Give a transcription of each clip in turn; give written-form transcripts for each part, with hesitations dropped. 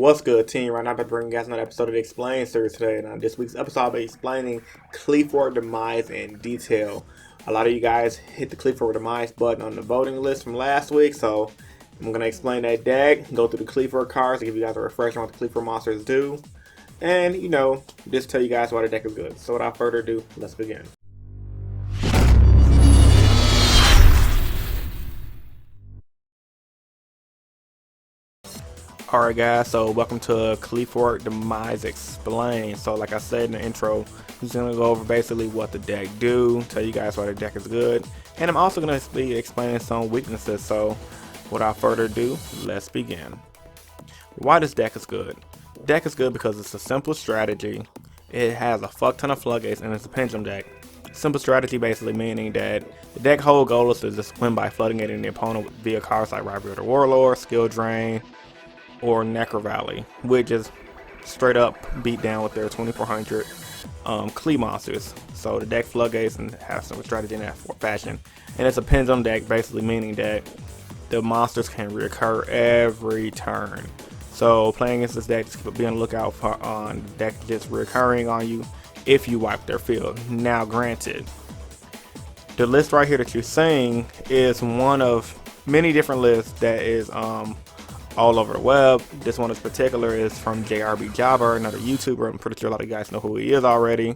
What's good, team? Right now, I'm about to bring you guys another episode of the Explain series today. And on this week's episode, I'll be explaining Qliphort Demise in detail. A lot of you guys hit the Qliphort Demise button on the voting list from last week, so I'm going to explain that deck, go through the Qliphort cards to give you guys a refresher on what the Qliphort monsters do, and, just tell you guys why the deck is good. So without further ado, let's begin. Alright guys, so welcome to Qliphort Demise Explain. So like I said in the intro, I'm just going to go over basically what the deck do, tell you guys why the deck is good, and I'm also going to be explaining some weaknesses. So without further ado, let's begin. Why this deck is good? The deck is good because it's a simple strategy, it has a fuck ton of floodgates, and it's a pendulum deck. Simple strategy basically meaning that the deck whole goal is to just win by floodgating the opponent via cards like Rivalry of the Warlord, Skill Drain, or Necro Valley, which is straight up beat down with their 2400 Qli monsters. So the deck floodgates and has some strategy in that fashion, and it's a pendulum deck basically meaning that the monsters can reoccur every turn. So playing against this deck, just be on the lookout for on the deck just reoccurring on you if you wipe their field. Now granted, the list right here that you're seeing is one of many different lists that is all over the web. This one in particular is from JRB Jobber, another YouTuber. I'm pretty sure a lot of you guys know who he is already.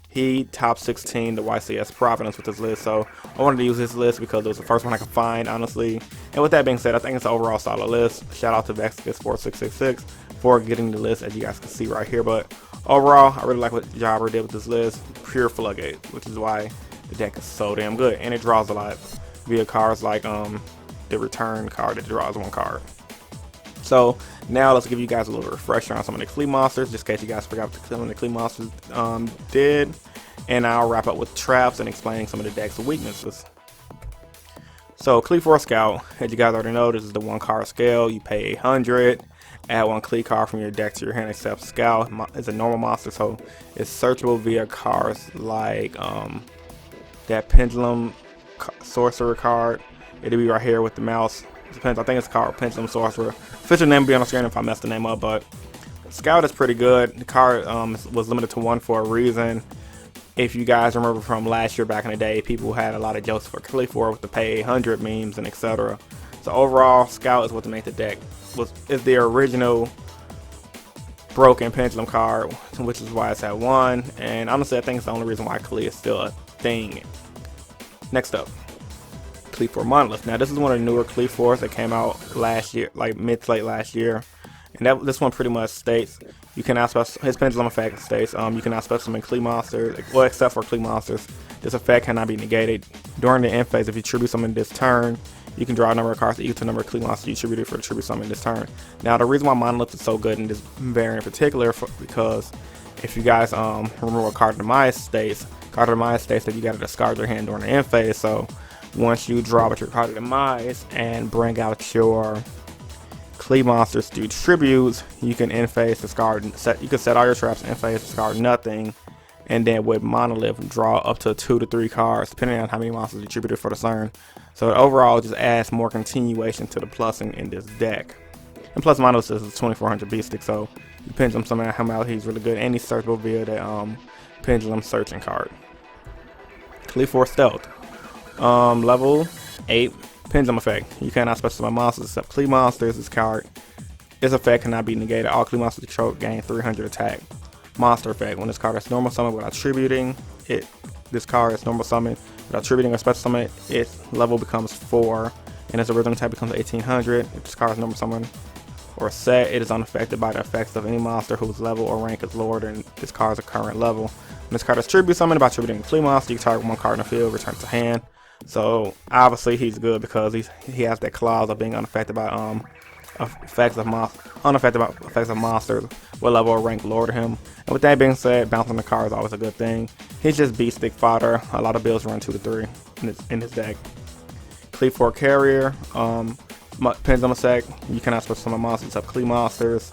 He top 16 the YCS Providence with his list, so I wanted to use his list because it was the first one I could find, honestly. And with that being said, I think it's an overall solid list. Shout out to Vexicus4666 for getting the list, as you guys can see right here. But overall, I really like what Jobber did with this list. Pure floodgate, which is why the deck is so damn good, and it draws a lot via cards like the return card that draws one card. So now let's give you guys a little refresher on some of the Qli monsters, just in case you guys forgot what some of the Qli monsters did. And I'll wrap up with traps and explaining some of the deck's weaknesses. So Qliphort Scout, as you guys already know, this is the 1-card scale. You pay 800, add 1 Qli card from your deck to your hand except Scout. It's a normal monster, so it's searchable via cards like that Pendulum Sorcerer card. It'll be right here with the mouse. Depends, I think it's called Pendulum Sorcerer. Official name will be on the screen if I mess the name up, but Scout is pretty good. The card was limited to 1 for a reason. If you guys remember from last year back in the day, people had a lot of jokes for Qliphort with the pay 800 memes and etc. So overall, Scout is what made the deck. Is the original broken Pendulum card, which is why it's at 1. And honestly, I think it's the only reason why Qli is still a thing. Next up, Qliphort Monolith. Now this is one of the newer Qliphorts that came out last year, like mid to late last year, and this one pretty much states you cannot his pendulum effect states you cannot specimen Qli monsters, well except for Qli monsters. This effect cannot be negated during the end phase. If you tribute summon this turn, you can draw a number of cards equal to the number of Qli monsters you tributed for the tribute summon this turn. Now the reason why Monolith is so good in this variant in particular, because if you guys remember what Card of Demise states, Card of Demise states that you got to discard your hand during the end phase. So once you draw with your Card of Demise and bring out your Qli monsters through tributes, you can end phase discard. You can set all your traps end phase, discard nothing, and then with Monolith draw up to 2 to 3 cards depending on how many monsters you tributed for the turn. So overall, it just adds more continuation to the plussing in this deck. And plus, Monolith is a 2400 beast stick, so you pendulum summon him out. He's really good, and he's searchable via the pendulum searching card. Qliphort Stealth. Level 8 pendulum effect. You cannot specify monsters except Qli monsters. This card, its effect cannot be negated. All Qli monsters control gain 300 attack. Monster effect. When this card is normal summon without tributing it, this card is normal summon without tributing or special summon, its level becomes 4, and its original attack becomes 1800. If this card is normal summon or set, it is unaffected by the effects of any monster whose level or rank is lower than this card's current level. When this card is tribute summoned by tributing a Qli monster, you can target 1 card in the field, return it to hand. So obviously he's good because he has that clause of being unaffected by effects of monsters with level or rank lower to him. And with that being said, bouncing the card is always a good thing. He's just beast stick fodder. A lot of builds run 2 to 3 in his deck. Qliphort Carrier, pendulum effect. You cannot special summon monsters except Qli monsters.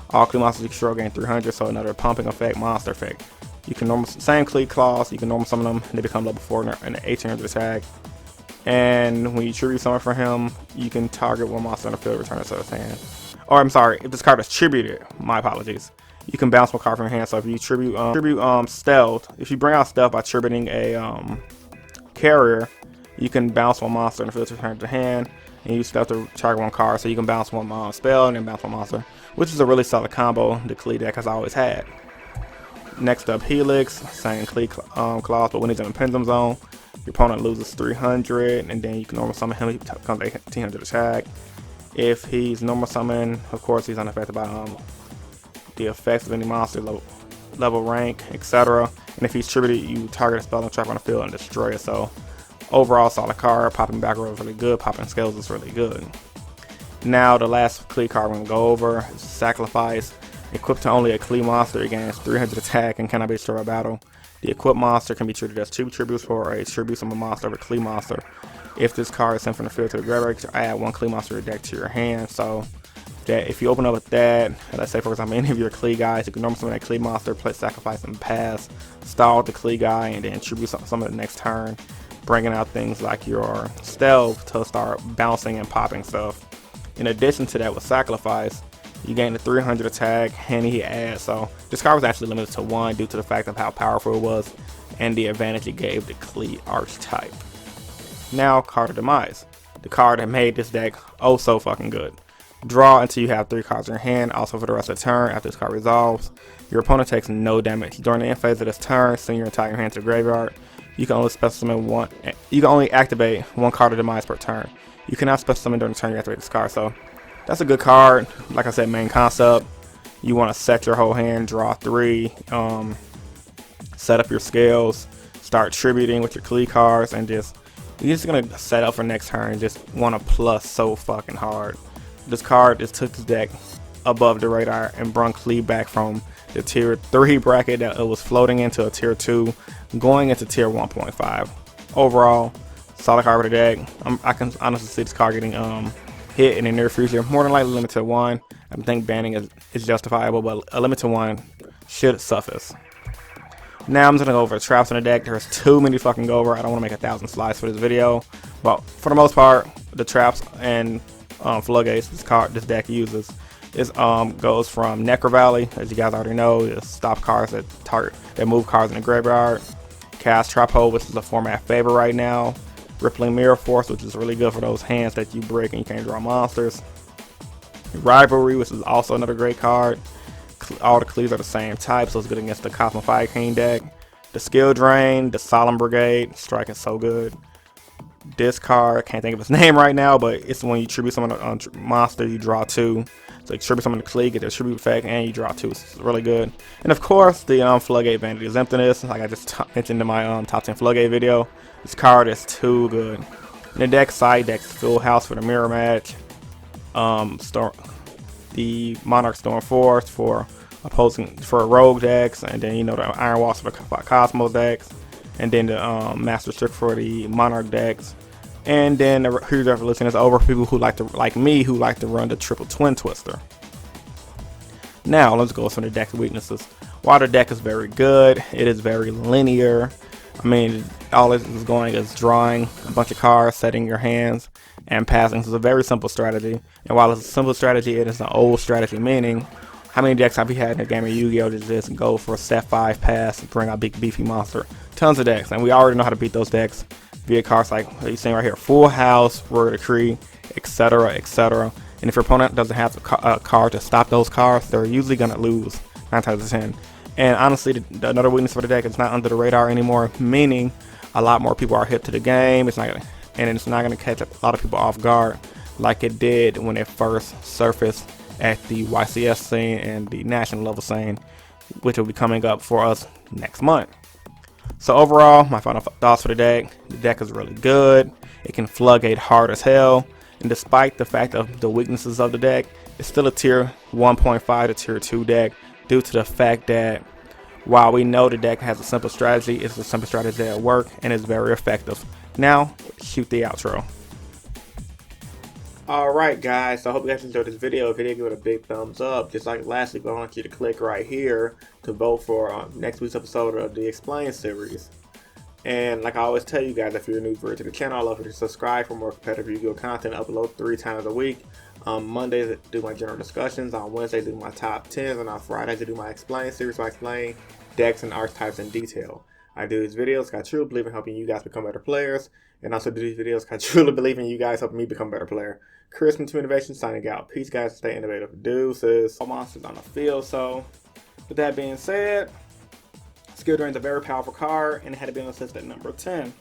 All Qli monsters you control gain 300, so another pumping effect, monster effect. You can same Qli claws, you can normal summon them, and they become level 4 and an 1800 attack. And when you tribute summon for him, you can target 1 monster on the field, return it to his hand. or I'm sorry, if this card is tributed, my apologies, you can bounce one card from your hand. So if you tribute Stealth, if you bring out Stealth by tributing a Carrier, you can bounce one monster in the field to return to hand, and use Stealth to target one card. So you can bounce one spell and then bounce one monster, which is a really solid combo the Qli deck has always had. Next up, Helix, same Qli clause, but when he's in the Pendulum Zone, your opponent loses 300, and then you can normal summon him. He becomes 1800 attack. If he's normal summon, of course, he's unaffected by the effects of any monster, level rank, etc. And if he's tributed, you target a spell and trap on the field and destroy it. So overall, solid card. Popping back row is really good. Popping scales is really good. Now the last Qli card we're gonna go over is Saqlifice. Equipped to only a Qli monster, it gains 300 attack and cannot be destroyed by battle. The equipped monster can be treated as 2 tributes for a tribute summon monster of a Qli monster. If this card is sent from the field to the graveyard, you add 1 Qli monster deck to your hand. So that if you open up with that, let's say for example any of your Qli guys, you can normally summon that Qli monster, play Saqlifice and pass, stall the Qli guy, and then tribute summon the next turn, bringing out things like your Stealth to start bouncing and popping stuff. In addition to that, with Saqlifice, you gain the 300 attack, and he adds. So this card was actually limited to 1 due to the fact of how powerful it was and the advantage it gave the Qli archetype. Now, Qliphort Demise, the card that made this deck oh so fucking good. Draw until you have 3 cards in your hand. Also for the rest of the turn, after this card resolves, your opponent takes no damage. During the end phase of this turn, send your entire hand to the graveyard. You can only special summon one. You can only activate 1 card of Demise per turn. You cannot special summon during the turn you activate this card. So that's a good card. Like I said, main concept. You want to set your whole hand, draw 3, set up your scales, start tributing with your Qli cards, and you're just gonna set up for next turn. Just want to plus so fucking hard. This card just took this deck above the radar and brought Qli back from the tier 3 bracket that it was floating into a tier 2, going into tier 1.5. Overall, solid card for the deck. I can honestly see this card getting hit in the near future. More than likely limited to 1. I think banning is justifiable, but a limit to 1 should suffice. Now I'm just gonna go over the traps in the deck. There's too many to fucking go over. I don't want to make 1,000 slides for this video, but for the most part, the traps and floodgates this deck uses goes from Necro Valley, as you guys already know, to stop cards that move cards in the graveyard. Cast Trap Hole, which is a format favorite right now. Rippling Mirror Force, which is really good for those hands that you break and you can't draw monsters. Rivalry, which is also another great card. All the Qlis are the same type, so it's good against the Cosmo Fire King deck. The Skill Drain, the Solemn Brigade, strike is so good. This card, can't think of its name right now, but it's when you tribute summon a monster, you draw 2. So you tribute summon the Qli, get the tribute effect, and you draw 2. It's really good. And of course, the Floodgate Vanity is Emptiness, like I just mentioned in my top 10 Floodgate video. This card is too good. In the deck, side decks, Full House for the mirror match. The Monarch Storm Force for rogue decks, and then the Iron Walls for Cosmos decks, and then the Master Trick for the Monarch decks, and then the Hughes Revolution is over for people who like me, who like to run the Triple Twin Twister. Now let's go over some of the deck's weaknesses. While the deck is very good, it is very linear. I mean, all it is going is drawing a bunch of cards, setting your hands, and passing. So it's a very simple strategy. And while it's a simple strategy, it is an old strategy, meaning how many decks have you had in a game of Yu-Gi-Oh! To just go for a set 5 pass and bring out big beefy monster? Tons of decks, and we already know how to beat those decks via cards like you're seeing right here, Full House, Word of Decree, etc., etc. And if your opponent doesn't have a card to stop those cards, they're usually gonna lose 9 times out of 10. And honestly, another weakness for the deck is not under the radar anymore, meaning a lot more people are hip to the game. It's not gonna catch a lot of people off guard like it did when it first surfaced at the YCS scene and the national level scene, which will be coming up for us next month. So overall, my final thoughts for the deck is really good. It can floodgate hard as hell, and despite the fact of the weaknesses of the deck, it's still a tier 1.5 to tier 2 deck, due to the fact that while we know the deck has a simple strategy, it's a simple strategy that works and is very effective. Now, shoot the outro. Alright guys, so I hope you guys enjoyed this video. If you did, give it a big thumbs up. Just like last week, I want you to click right here to vote for next week's episode of the Explain series. And like I always tell you guys, if you're a new viewer to the channel, I'd love you to subscribe for more competitive Yu-Gi-Oh! Content. I upload 3 times a week. On Mondays, I do my general discussions. On Wednesdays, I do my top 10s. And on Fridays, I do my explain series where I explain decks and archetypes in detail. I do these videos because I truly believe in helping you guys become better players. And also do these videos because I truly believe in you guys helping me become a better player. Chris from 2 Innovation signing out. Peace, guys. Stay innovative. Deuces. All monsters on the field. So, with that being said, Skill Drain's a very powerful card, and it had to be on the list at number 10.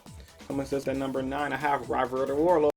Coming to at number 9, I have Rival of the Warlord.